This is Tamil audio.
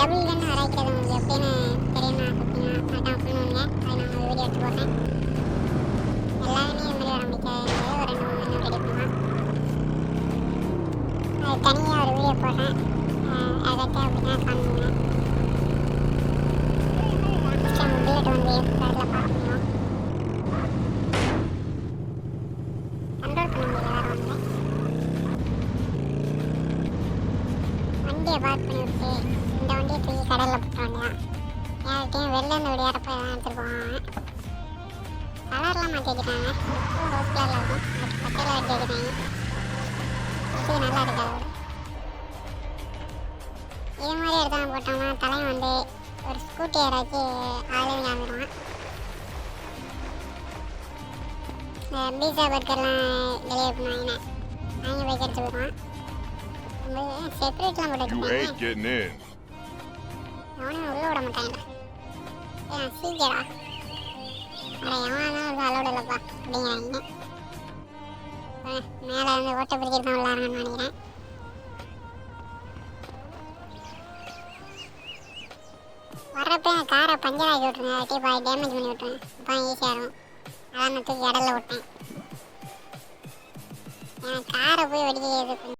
டபுள் கன் அரைக்கிறது உங்களுக்கு எப்படின்னு தெரியுமா அப்படின்னா அதான் பண்ணுவாங்க. அதை நான் ஒரு வீடியோ எடுத்து போடுறேன். எல்லாருமே இது மாதிரி வர முடியாது, ஒரு 2 3 ரெடி பண்ணலாம். அது தனியாக ஒரு வீடியோ போடுறேன். அதை அப்படின்னா காணுங்க. ஃபஸ்ட்டு நம்ம புல்லட் வந்து அதில் பார்க்க முடியும். கண்ட்ரோல் பண்ண முடியல வேறு ஒன்று. வண்டியை பார்க் பண்ணி விட்டு இந்த வண்டியை தூக்கி கடலில் போட்டுருவாங்க. யார்கிட்டையும் வெளில இருந்து விளையாடப்போ தான் எடுத்துகிட்டு போவாங்க. கலர்லாம் மாற்றி வச்சுட்டாங்க. ரோஸ் கலரில் இருக்கும், அதுக்கு பச்சையில் அடிச்சு வச்சுட்டாங்க. இது நல்லா இருக்காது. இது மாதிரி எடுத்து போட்டோம்னா தலைவன் வந்து ஒரு ஸ்கூட்டி யாராச்சும் ஆளுங்க வாங்கிடுவான். இந்த பீஸா பர்கர்லாம் டெலிவரி பண்ணுவாங்க, வாங்கி போய் எடுத்து போயிடுவான். செப்பரேட்லாம் போட்டு வச்சுருப்பாங்க, எவனையும் உள்ளே விட மாட்டாங்கடா. சீக்கிரா அட எவனா அலோடு இல்லைப்பா அப்படிங்கிறாங்க. மேலே வந்து ஓட்ட பிடிச்சிட்டு தான் விளாட்றாங்கன்னு நினைக்கிறேன். வர்றப்ப என் காரை பஞ்சர் ஆக்கி விட்ருங்க, அப்படியே பாதி டேமேஜ் பண்ணி விட்ருங்க, அப்போ ஈஸியாக இருக்கும். அதான் நான் தூக்கி இடல்ல விட்டேன். என் காரை போய் வெடிக்கிறது